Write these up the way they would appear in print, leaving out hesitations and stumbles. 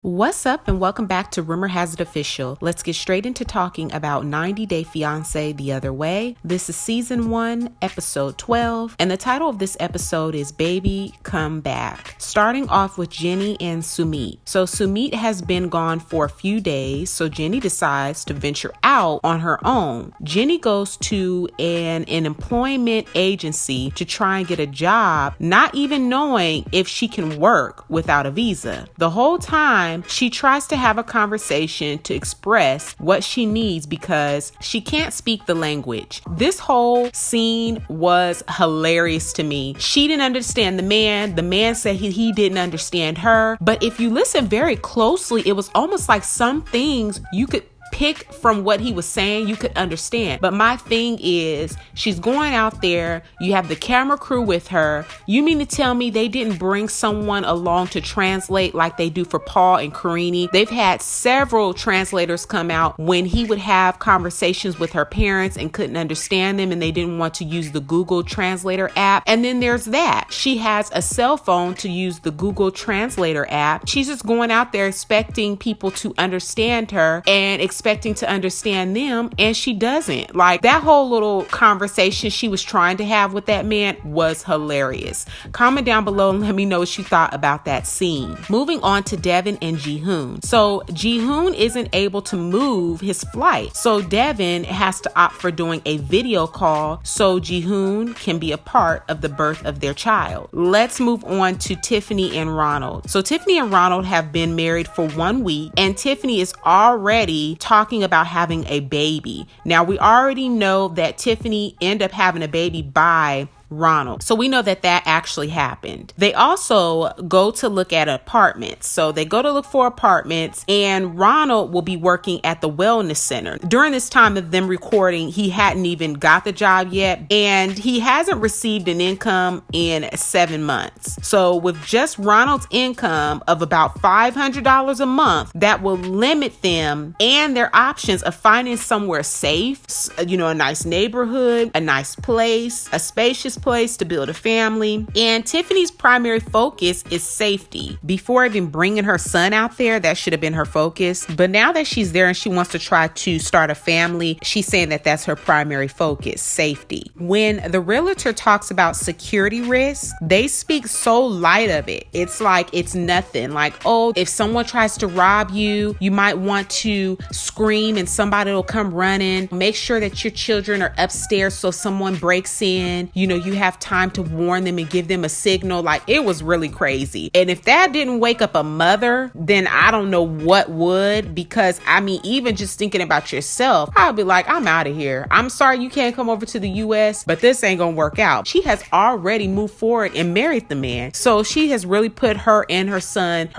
What's up and welcome back to Rumor Has It Official. Let's get straight into talking about 90 Day Fiance The Other Way. This is season 1, episode 12, and the title of this episode is Baby Come Back. Starting off with Jenny and Sumit. So Sumit has been gone for a few days, so Jenny decides to venture out on her own. Jenny goes to an employment agency to try and get a job, not even knowing if she can work without a visa. The whole time, she tries to have a conversation to express what she needs because she can't speak the language. This whole scene was hilarious to me. She didn't understand the man. The man said he didn't understand her. But if you listen very closely, it was almost like some things you could pick from what he was saying, you could understand. But my thing is, she's going out there, you have the camera crew with her. You mean to tell me they didn't bring someone along to translate like they do for Paul and Karine? They've had several translators come out when he would have conversations with her parents and couldn't understand them and they didn't want to use the Google Translator app. And then there's that. She has a cell phone to use the Google Translator app. She's just going out there expecting people to understand her and expecting to understand them, and she doesn't. Like, that whole little conversation she was trying to have with that man was hilarious. Comment down below and let me know what you thought about that scene. Moving on to Deavan and Jihoon. So Jihoon isn't able to move his flight, so Deavan has to opt for doing a video call so Jihoon can be a part of the birth of their child. Let's move on to Tiffany and Ronald. So Tiffany and Ronald have been married for 1 week, and Tiffany is already talking about having a baby. Now, we already know that Tiffany ended up having a baby by Ronald. So we know that actually happened. They also go to look at apartments. So they go to look for apartments, and Ronald will be working at the wellness center. During this time of them recording, he hadn't even got the job yet, and he hasn't received an income in 7 months. So with just Ronald's income of about $500 a month, that will limit them and their options of finding somewhere safe, a nice neighborhood, a nice place, a spacious place to build a family. And Tiffany's primary focus is safety. Before even bringing her son out there, that should have been her focus. But now that she's there and she wants to try to start a family, she's saying that that's her primary focus, safety. When the realtor talks about security risks, they speak so light of it. It's like it's nothing. Like, oh, if someone tries to rob you, you might want to scream and somebody will come running. Make sure that your children are upstairs so someone breaks in. You have time to warn them and give them a signal. Like, it was really crazy. And if that didn't wake up a mother, then I don't know what would, because even just thinking about yourself, I'd be like, I'm out of here. I'm sorry you can't come over to the US, but this ain't gonna work out. She has already moved forward and married the man. So she has really put her and her son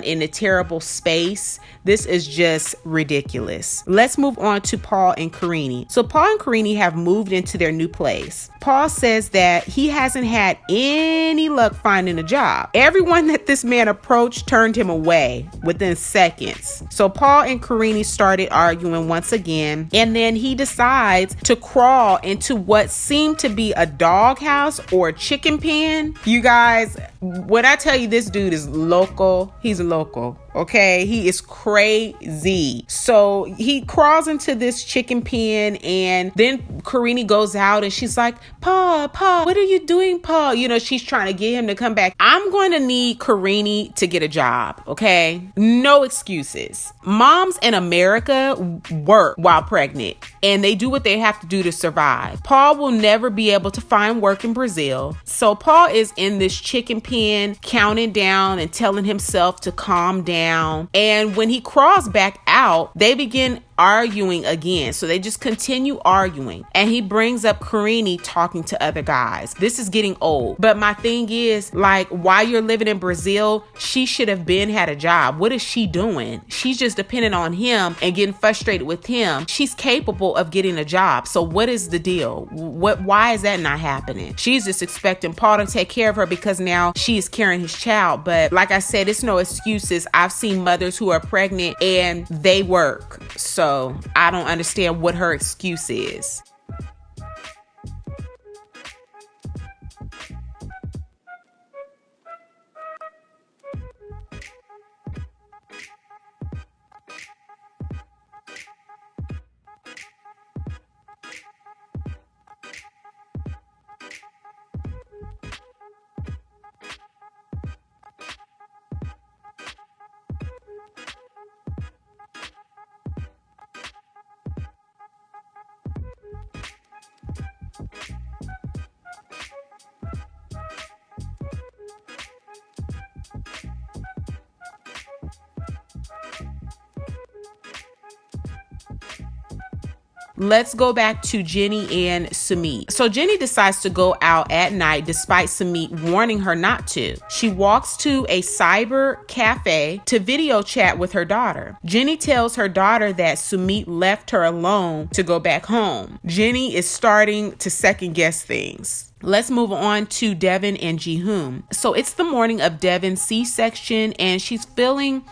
in a terrible space. This is just ridiculous. Let's move on to Paul and Karine. So Paul and Karine have moved into their new place. Paul says that he hasn't had any luck finding a job. Everyone that this man approached turned him away within seconds. So Paul and Karine started arguing once again, and then he decides to crawl into what seemed to be a doghouse or a chicken pen. You guys, when I tell you this dude is local, he's local. Okay, he is crazy. So he crawls into this chicken pen, and then Karine goes out and she's like, Paul, what are you doing, Paul? She's trying to get him to come back. I'm going to need Karine to get a job, okay? No excuses. Moms in America work while pregnant, and they do what they have to do to survive. Paul will never be able to find work in Brazil. So Paul is in this chicken pen, counting down and telling himself to calm down. And when he crawls back out, they begin arguing again. So they just continue arguing. And he brings up Karine talking to other guys. This is getting old. But my thing is, like, while you're living in Brazil, she should have had a job. What is she doing? She's just dependent on him and getting frustrated with him. She's capable of getting a job. So what is the deal? Why is that not happening? She's just expecting Paul to take care of her because now she is carrying his child. But like I said, it's no excuses. I've seen mothers who are pregnant and they work. So I don't understand what her excuse is. let's go back to Jenny and Sumit. So Jenny decides to go out at night despite Sumit warning her not to. She walks to a cyber cafe to video chat with her daughter. Jenny tells her daughter that Sumit left her alone to go back home. Jenny is starting to second guess things. Let's move on to Deavan and Jihoon. So it's the morning of Deavan's C-section and she's feeling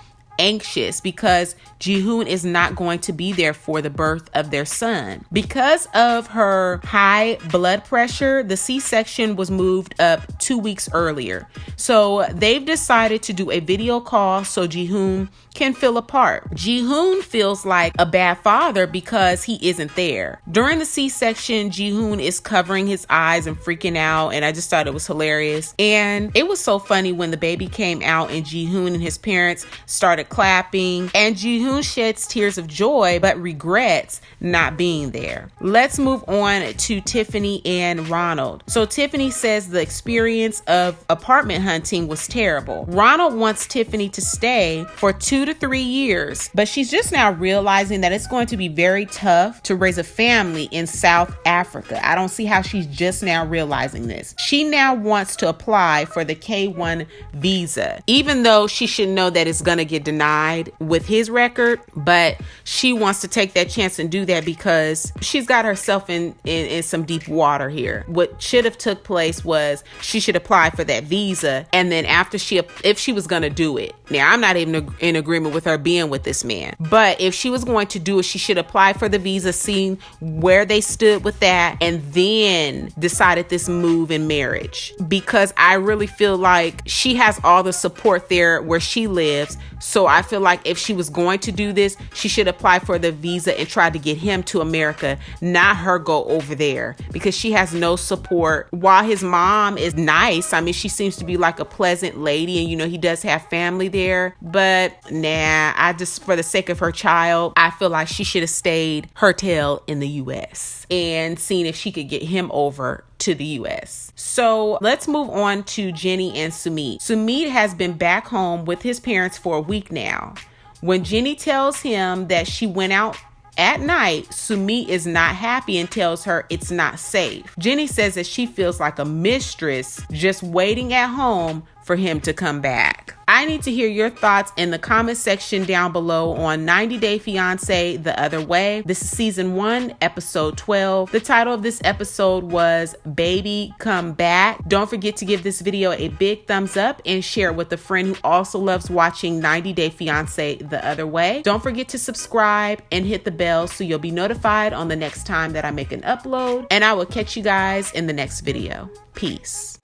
anxious because Jihoon is not going to be there for the birth of their son. Because of her high blood pressure, the C-section was moved up 2 weeks earlier. So they've decided to do a video call so Jihoon can feel a part. Jihoon feels like a bad father because he isn't there. During the C-section, Jihoon is covering his eyes and freaking out, and I just thought it was hilarious. And it was so funny when the baby came out and Jihoon and his parents started clapping, and Jihoon sheds tears of joy but regrets not being there. Let's move on to Tiffany and Ronald. So Tiffany says the experience of apartment hunting was terrible. Ronald wants Tiffany to stay for 2 to 3 years, but she's just now realizing that it's going to be very tough to raise a family in South Africa. I don't see how she's just now realizing this. She now wants to apply for the K1 visa, even though she should know that it's going to get denied with his record, but she wants to take that chance and do that because she's got herself in some deep water here. What should have took place was she should apply for that visa, and then after if she was going to do it. Now, I'm not even in agreement with her being with this man, but if she was going to do it, she should apply for the visa, see where they stood with that, and then decided this move in marriage, because I really feel like she has all the support there where she lives. So I feel like if she was going to do this, she should apply for the visa and try to get him to America, not her go over there, because she has no support. While his mom is nice, I mean, she seems to be like a pleasant lady, and he does have family there, but I just, for the sake of her child, I feel like she should have stayed her tail in the US and seen if she could get him over to the US. So let's move on to Jenny and Sumit. Sumit has been back home with his parents for a week now. When Jenny tells him that she went out at night, Sumit is not happy and tells her it's not safe. Jenny says that she feels like a mistress just waiting at home for him to come back. I need to hear your thoughts in the comment section down below on 90 Day Fiance The Other Way. This is season 1, episode 12. The title of this episode was Baby Come Back. Don't forget to give this video a big thumbs up and share it with a friend who also loves watching 90 Day Fiance The Other Way. Don't forget to subscribe and hit the bell so you'll be notified on the next time that I make an upload. And I will catch you guys in the next video. Peace.